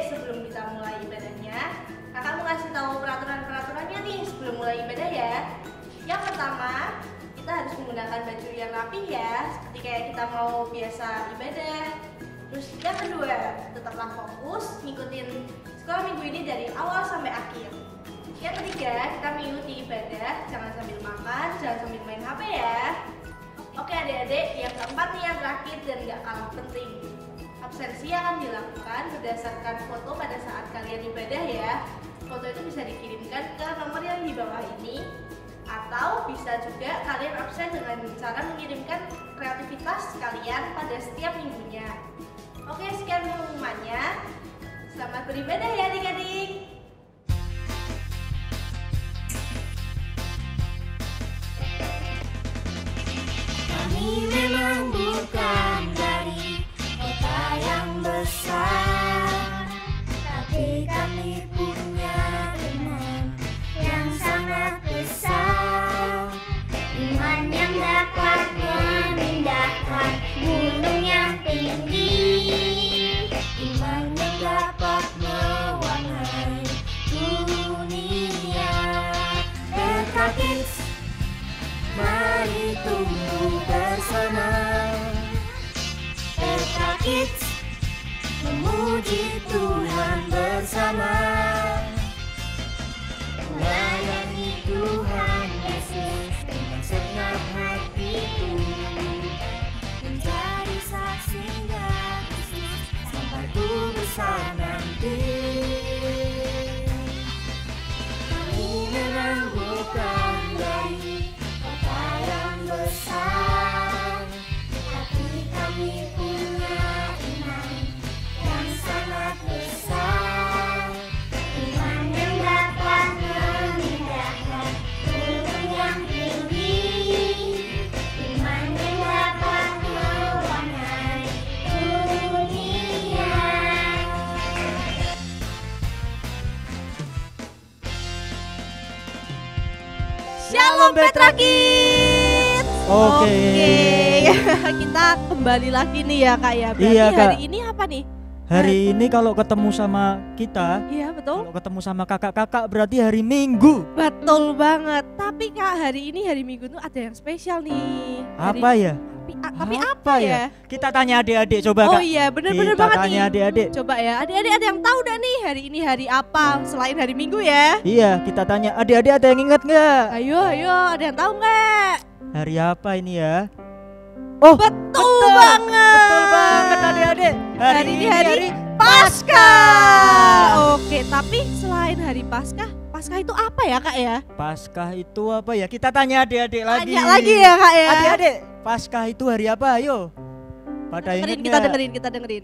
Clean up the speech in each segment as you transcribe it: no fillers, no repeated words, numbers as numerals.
sebelum kita mulai ibadahnya, kakak mau kasih tahu peraturan-peraturannya nih sebelum mulai ibadah ya. Yang pertama, kita harus menggunakan baju yang rapi ya, seperti kayak kita mau biasa ibadah. Terus yang kedua, tetaplah fokus ngikutin sekolah minggu ini dari awal sampai akhir. Yang ketiga, kita mengikuti ibadah, jangan sambil makan, jangan sambil main HP ya. Oke adik-adik, yang keempat nih yang terakhir dan gak kalah penting. Absensi akan dilakukan berdasarkan foto pada saat kalian ibadah ya. Foto itu bisa dikirimkan ke nomor yang di bawah ini, atau bisa juga kalian absen dengan cara mengirimkan kreativitas kalian pada setiap minggunya. Oke, sekian pengumumannya. Selamat beribadah ya adik-adik. Kami memang bukan dari kota yang besar, tapi kami punya iman yang sangat besar. Iman yang dapat memindahkan gunung yang tinggi, iman yang dapat mewarnai dunia. Petra Kids, mari tumbuh bersama. Petra Kids, memuji Tuhan bersama. Melayani Tuhan Yesus dengan segenap hatiku, menjadi saksinya Yesus sampai ku besar nanti. Kami memang bukan dari kota yang besar, tapi kami punya iman yang sangat besar. Iman yang dapat memindahkan gunung yang tinggi, iman yang dapat mewarnai dunia. Shalom Petra Kids. Oke. Kita kembali lagi nih ya Kak ya. Berarti Iya, Kak. hari ini apa nih? Hari ini kalau ketemu sama kita, Iya betul. kalau ketemu sama kakak-kakak berarti hari Minggu. Betul banget. Tapi Kak, hari ini hari Minggu tuh ada yang spesial nih. Apa ya? Tapi apa ya? Kita tanya adik-adik coba Oh Kak. iya, bener-bener Kita banget nih. tanya adik-adik. Coba ya, adik-adik ada yang tahu dah nih hari ini hari apa selain hari Minggu ya? Iya, kita tanya adik-adik ada yang ingat nggak? Ayo, ada yang tahu nggak? Hari apa ini ya? Oh, Betul banget. betul banget adik-adik. Hari ini hari Paskah. Oke, tapi selain hari Paskah itu apa ya Kak ya? Paskah itu apa ya? Kita tanya adik-adik lagi. Tanya lagi ya Kak ya. Adik-adik, Paskah itu hari apa? Ayo. Pada ingat Kita nggak? dengerin.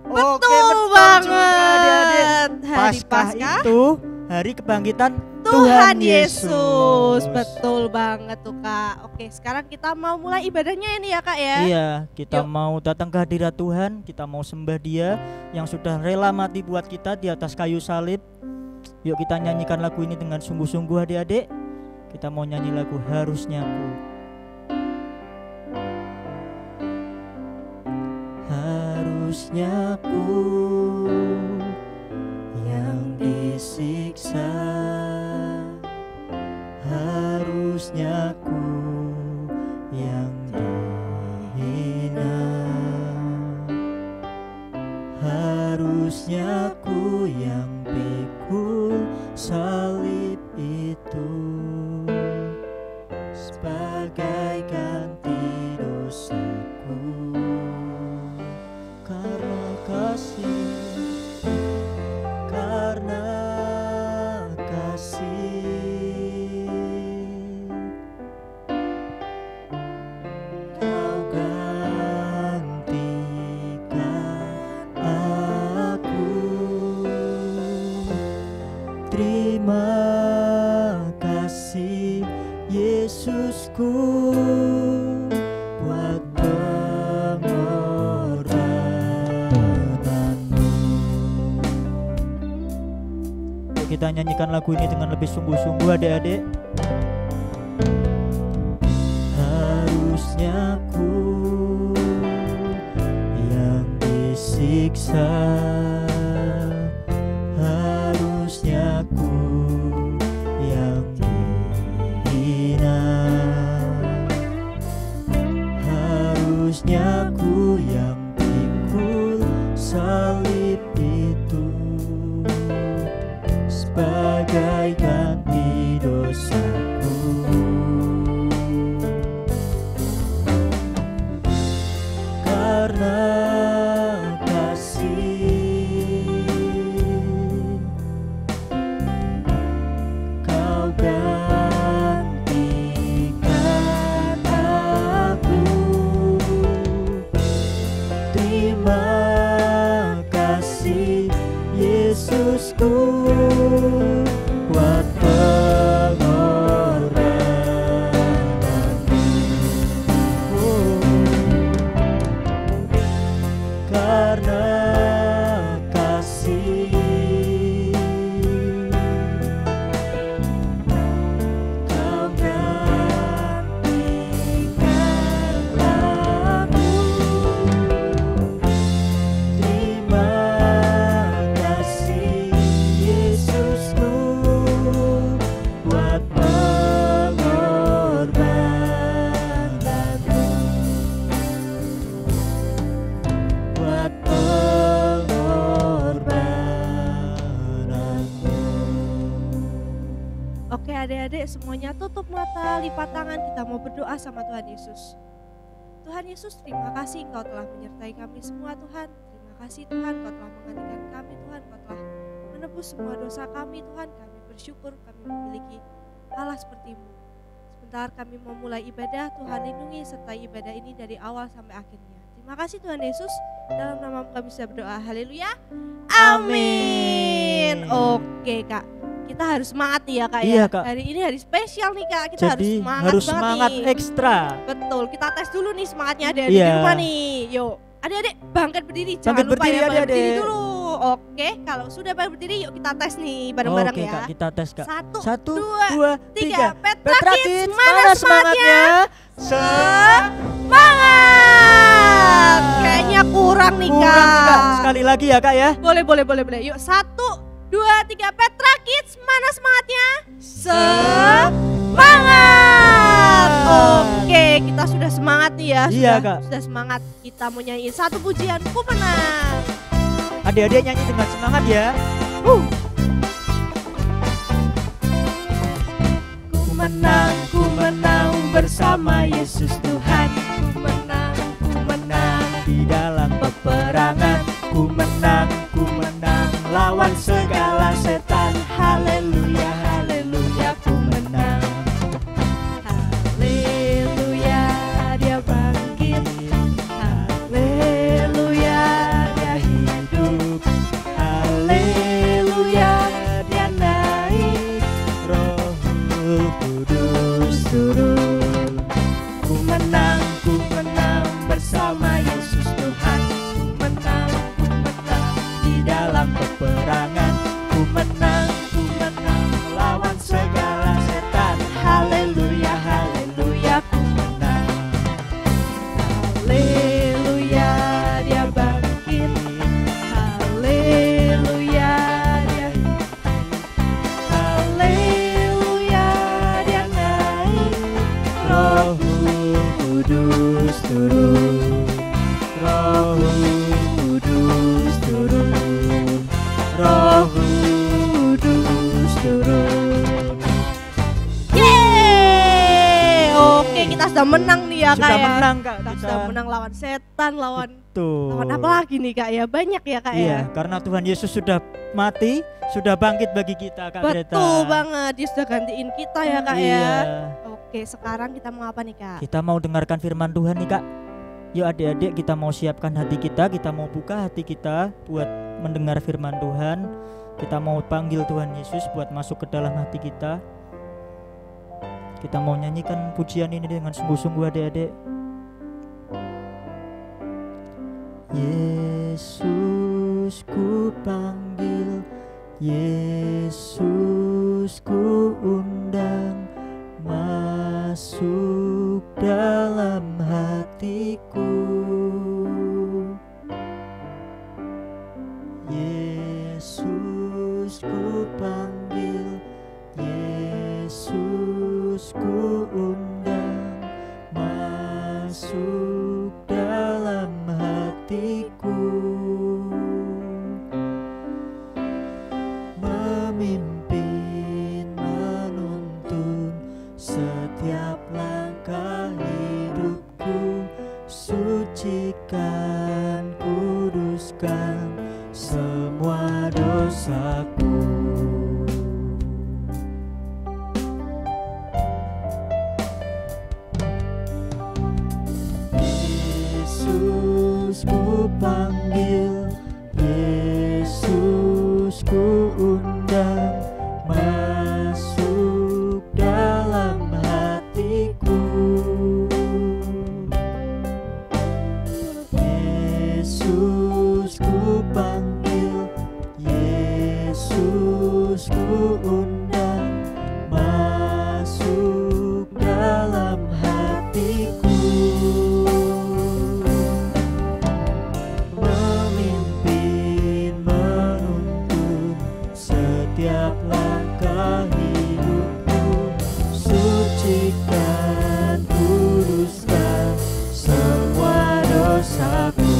Oke, Betul banget. juga adik-adik. Hari Paskah Paskah itu hari kebangkitan Tuhan Yesus. Betul banget tuh Kak. Oke, sekarang kita mau mulai ibadahnya ini ya Kak ya. Iya, kita Yuk. mau datang ke hadirat Tuhan, kita mau sembah Dia yang sudah rela mati buat kita di atas kayu salib. Yuk kita nyanyikan lagu ini dengan sungguh-sungguh adik-adik. Kita mau nyanyi lagu Harusnya Ku. Harusnya ku yang disiksa, harusnya ku yang dihina, harusnya ku yang pikul salib itu sebagai ganti dosaku. Karena kasih, karena kasih, Kau gantikan aku. Terima kasih Yesusku buat pengorbananmu. Yuk kita nyanyikan lagu ini dengan lebih sungguh-sungguh adik-adik. Harusnya ku yang disiksa, salib itu sebagai ganti dosaku. Karena kasih Kau gantikan aku. Terima kasih Yesusku buat pengorbananmu. Karena kasih Kau gantikan aku. Terima kasih Yesusku buat pengorbananmu. Buat pengorbananmu. Oke adik-adik semuanya tutup mata, lipat tangan, kita mau berdoa sama Tuhan Yesus. Tuhan Yesus, terima kasih Engkau telah menyertai kami semua Tuhan. Terima kasih Tuhan, Engkau telah menggantikan kami Tuhan, Engkau telah menebus semua dosa kami Tuhan. Kami bersyukur kami memiliki Allah seperti-Mu. Sebentar kami mau mulai ibadah, Tuhan lindungi sertai ibadah ini dari awal sampai akhirnya. Terima kasih Tuhan Yesus, dalam nama kami bisa berdoa, haleluya, amin. Oke Kak, kita harus semangat nih ya Kak Iya, ya. Kak. Hari ini hari spesial nih Kak, kita harus Jadi semangat harus banget semangat nih. ekstra. Betul, kita tes dulu nih semangatnya adik-adik di Iya. rumah nih. Yuk, adik-adik bangkit berdiri, jangan Bangkit lupa berdiri, ya bangkit berdiri adik-adik. dulu. Oke, kalau sudah bangkit berdiri yuk kita tes nih bareng-bareng Oke ya. Kak, kita tes Kak. Satu, 1, dua, 2, 3. Petra Kids, mana semangatnya? Semangat! Kayaknya kurang nih Kurang nih, Kak. Kak. Sekali lagi ya Kak ya. Boleh. Yuk 1, 2, 3 Petra Kids, mana semangatnya? Semangat! Oke, kita sudah semangat nih ya. Iya, Sudah, Kak. sudah semangat. Kita mau nyanyiin satu pujian, ku menang. Adik-adik nyanyi dengan semangat ya. Ku menang bersama Yesus Tuhan. Ku menang di dalam peperangan. Ku menang lawan segala setan. Haleluya, haleluya, ku menang. Haleluya, dia bangkit. Haleluya, dia hidup. Haleluya, dia naik. Roh Kudus turun. Ku menang bersama Yesus Tuhan. Ku menang di dalam peperangan. Ku menang lawan segala setan. Haleluya, haleluya, ku menang. Haleluya, dia bangkit. Haleluya, dia hidup. Haleluya, dia naik. Roh Kudus turun. Roh Kudus turun. Roh Kudus turun. Yeay! Oke, kita sudah menang nih ya Kak Sudah ya. menang Kak Kita kita. sudah menang lawan setan, lawan Tuh. apa lagi nih Kak ya? Banyak ya Kak Iya, ya. karena Tuhan Yesus sudah mati, sudah bangkit bagi kita Kak Greta. Betul banget, dia sudah gantiin kita ya Kak Iya. ya. Oke, sekarang kita mau apa nih Kak? Kita mau dengarkan firman Tuhan nih Kak. Yuk adik-adik, kita mau siapkan hati kita mau buka hati kita buat mendengar firman Tuhan. Kita mau panggil Tuhan Yesus buat masuk ke dalam hati kita. Kita mau nyanyikan pujian ini dengan sungguh-sungguh adik-adik. Yesus ku panggil, Yesus ku undang, masuk dalam hatiku. Yesus ku panggil, Yesus ku undang, masuk dalam hatiku. undang semua dosaku. Yesus ku panggil, Yesus ku undang, masuk dalam hatiku. Yesus ku panggil, Yesus ku undang, masuk dalam hatiku. Memimpin, menuntun setiap langkah hidupku, sucikan, kuduskan semua dosaku.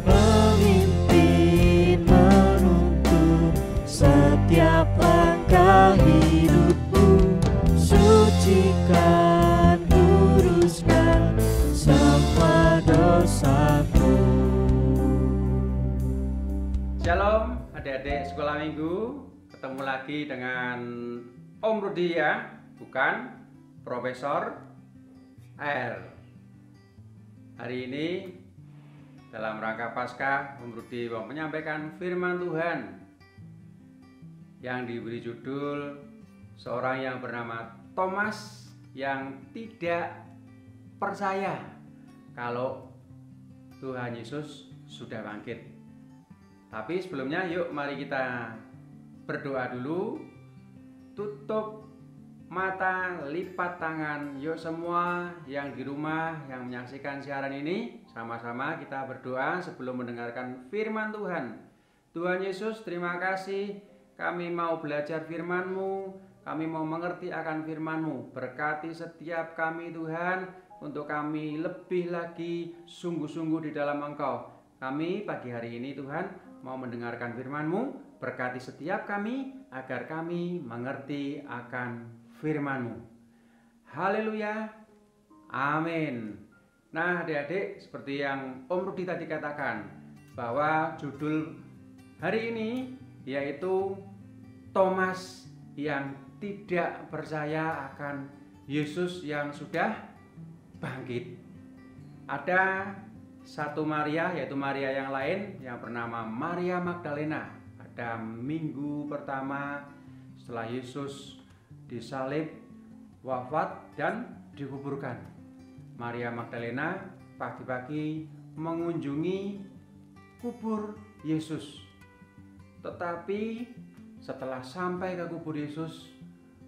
Memimpin, menuntun setiap langkah hidupku, sucikan, kuduskan semua dosaku. Shalom adik-adik sekolah minggu, ketemu lagi dengan Om Rudi ya, bukan Profesor R. Hari ini dalam rangka Paskah, Om Rudi mau menyampaikan firman Tuhan yang diberi judul seorang yang bernama Thomas yang tidak percaya kalau Tuhan Yesus sudah bangkit. Tapi sebelumnya yuk mari kita berdoa dulu. Tutup mata, lipat tangan. Yuk semua yang di rumah yang menyaksikan siaran ini, sama-sama kita berdoa sebelum mendengarkan firman Tuhan. Tuhan Yesus, terima kasih. Kami mau belajar firman-Mu, kami mau mengerti akan firman-Mu. Berkati setiap kami Tuhan, untuk kami lebih lagi sungguh-sungguh di dalam Engkau. Kami pagi hari ini Tuhan mau mendengarkan firman-Mu. Berkati setiap kami agar kami mengerti akan firman-Mu. Haleluya. Amin. Nah adik-adik, seperti yang Om Rudi tadi katakan, bahwa judul hari ini yaitu Thomas yang tidak percaya akan Yesus yang sudah bangkit. Ada satu Maria, yaitu Maria yang lain yang bernama Maria Magdalena. Pada minggu pertama setelah Yesus disalib, wafat dan dikuburkan, Maria Magdalena pagi-pagi mengunjungi kubur Yesus. Tetapi setelah sampai ke kubur Yesus,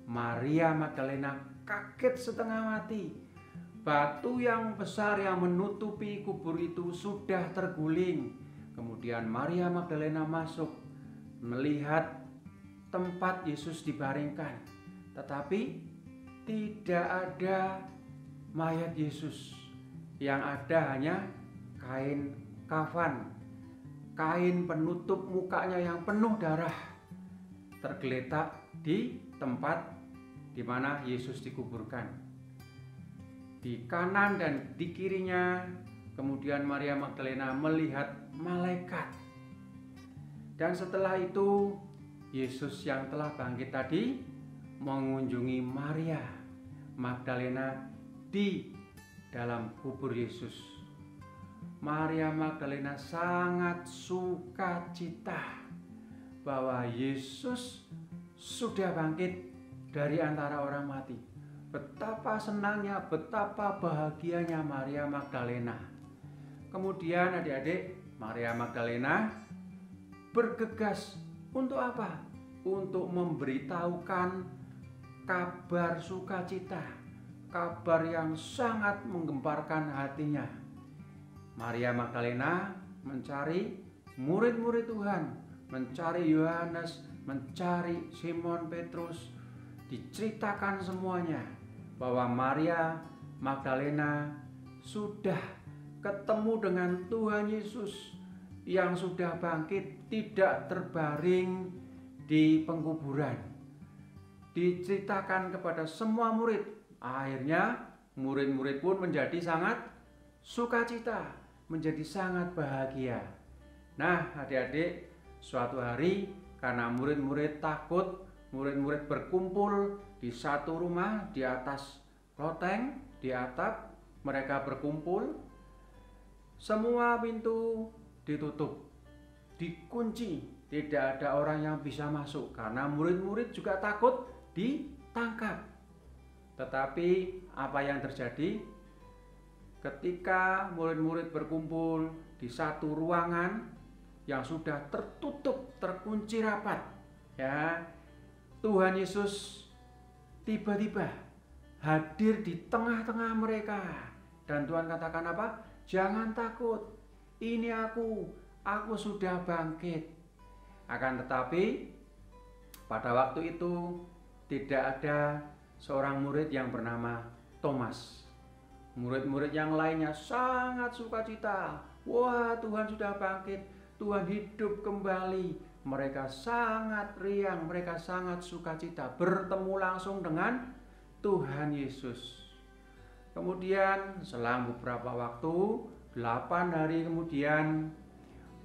Maria Magdalena kaget setengah mati. Batu yang besar yang menutupi kubur itu sudah terguling. Kemudian Maria Magdalena masuk, melihat tempat Yesus dibaringkan, tetapi tidak ada mayat Yesus. Yang ada hanya kain kafan, kain penutup mukanya yang penuh darah, tergeletak di tempat di mana Yesus dikuburkan. Di kanan dan di kirinya, kemudian Maria Magdalena melihat malaikat. Dan setelah itu, Yesus yang telah bangkit tadi mengunjungi Maria Magdalena di dalam kubur Yesus. Maria Magdalena sangat sukacita bahwa Yesus sudah bangkit dari antara orang mati. Betapa senangnya, betapa bahagianya Maria Magdalena. Kemudian adik-adik, Maria Magdalena bergegas untuk apa? Untuk memberitahukan kabar sukacita, kabar yang sangat menggemparkan hatinya. Maria Magdalena mencari murid-murid Tuhan, mencari Yohanes, mencari Simon Petrus. Diceritakan semuanya bahwa Maria Magdalena sudah ketemu dengan Tuhan Yesus yang sudah bangkit, tidak terbaring di pengkuburan. Diceritakan kepada semua murid. Akhirnya murid-murid pun menjadi sangat sukacita menjadi sangat bahagia. Nah, adik-adik, suatu hari karena murid-murid takut, murid-murid berkumpul di satu rumah di atas loteng, di atap, mereka berkumpul, semua pintu ditutup, dikunci, tidak ada orang yang bisa masuk karena murid-murid juga takut ditangkap. Tetapi apa yang terjadi? Ketika murid-murid berkumpul di satu ruangan yang sudah tertutup, terkunci rapat, ya, Tuhan Yesus tiba-tiba hadir di tengah-tengah mereka. Dan Tuhan katakan apa? Jangan takut, ini aku sudah bangkit. Akan tetapi pada waktu itu tidak ada seorang murid yang bernama Thomas. Murid-murid yang lainnya sangat sukacita. Wah, Tuhan sudah bangkit, Tuhan hidup kembali. Mereka sangat riang, mereka sangat sukacita bertemu langsung dengan Tuhan Yesus. Kemudian selang beberapa waktu, 8 hari kemudian,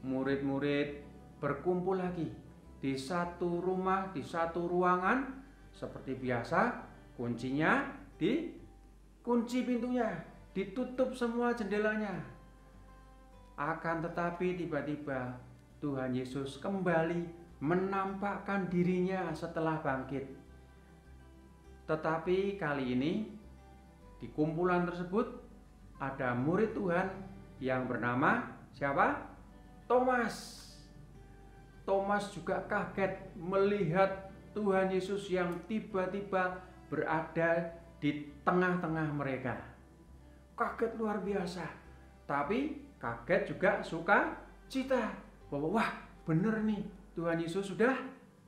murid-murid berkumpul lagi di satu rumah, di satu ruangan. Seperti biasa, kuncinya dikunci pintunya, ditutup semua jendelanya. Akan tetapi tiba-tiba Tuhan Yesus kembali menampakkan dirinya setelah bangkit. Tetapi kali ini di kumpulan tersebut ada murid Tuhan yang bernama siapa? Thomas. Thomas juga kaget melihat Tuhan Yesus yang tiba-tiba berada di tengah-tengah mereka. Kaget luar biasa. Tapi kaget juga sukacita bahwa wah, bener nih, Tuhan Yesus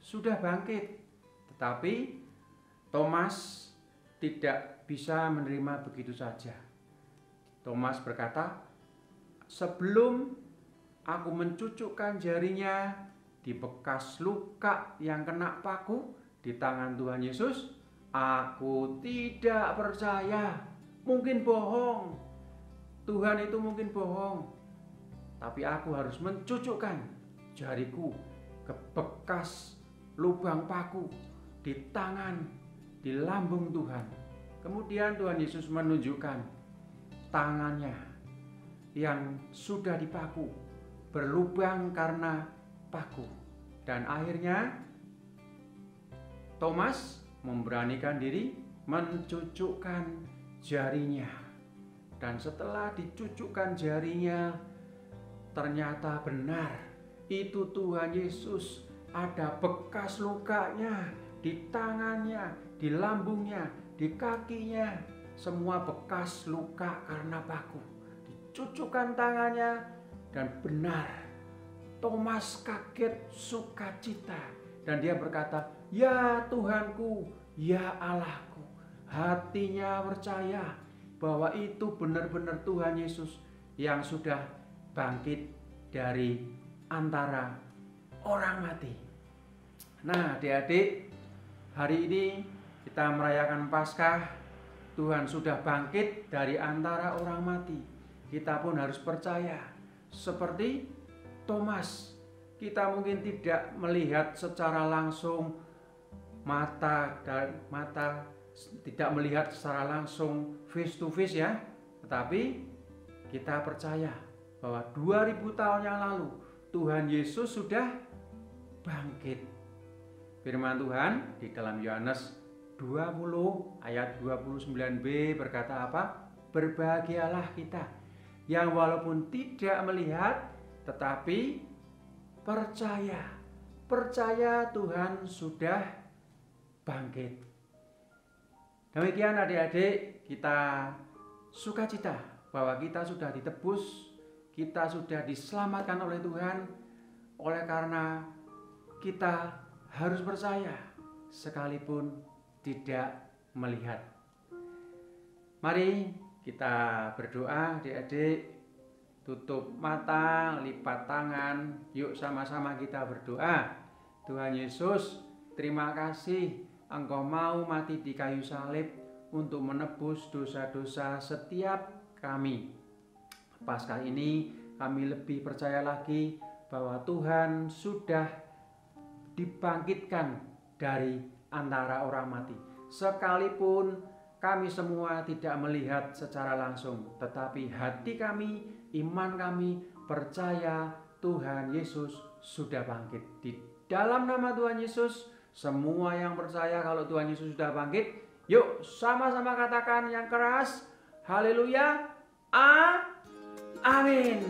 sudah bangkit. Tetapi Thomas tidak bisa menerima begitu saja. Thomas berkata, sebelum aku mencucukkan jarinya di bekas luka yang kena paku di tangan Tuhan Yesus, aku tidak percaya. Mungkin bohong, Tuhan itu mungkin bohong. Tapi aku harus mencucukkan jariku ke bekas lubang paku di tangan, di lambung Tuhan. Kemudian Tuhan Yesus menunjukkan tangannya yang sudah dipaku, berlubang karena paku. Dan akhirnya Thomas memberanikan diri mencucukkan jarinya. Dan setelah dicucukkan jarinya, ternyata benar, itu Tuhan Yesus, ada bekas lukanya di tangannya, di lambungnya, di kakinya, semua bekas luka karena paku. Dicucukkan tangannya dan benar, Thomas kaget sukacita dan dia berkata, ya Tuhanku, ya Allahku. Hatinya percaya bahwa itu benar-benar Tuhan Yesus yang sudah bangkit dari antara orang mati. Nah, adik-adik, hari ini kita merayakan Paskah. Tuhan sudah bangkit dari antara orang mati. Kita pun harus percaya seperti Thomas. Kita mungkin tidak melihat secara langsung tidak melihat secara langsung face to face ya, tetapi kita percaya bahwa 2000 tahun yang lalu Tuhan Yesus sudah bangkit. Firman Tuhan di dalam Yohanes 20 ayat 29b berkata apa? Berbahagialah kita yang walaupun tidak melihat tetapi percaya Tuhan sudah bangkit. Demikian adik-adik, kita sukacita bahwa kita sudah ditebus, kita sudah diselamatkan oleh Tuhan. Oleh karena kita harus percaya sekalipun tidak melihat. Mari kita berdoa adik-adik, tutup mata, lipat tangan, yuk sama-sama kita berdoa. Tuhan Yesus, terima kasih Engkau mau mati di kayu salib untuk menebus dosa-dosa setiap kami. Paskah ini kami lebih percaya lagi bahwa Tuhan sudah dibangkitkan dari antara orang mati. Sekalipun kami semua tidak melihat secara langsung, tetapi hati kami, iman kami percaya Tuhan Yesus sudah bangkit. Di dalam nama Tuhan Yesus, semua yang percaya kalau Tuhan Yesus sudah bangkit, yuk sama-sama katakan yang keras, haleluya, amin.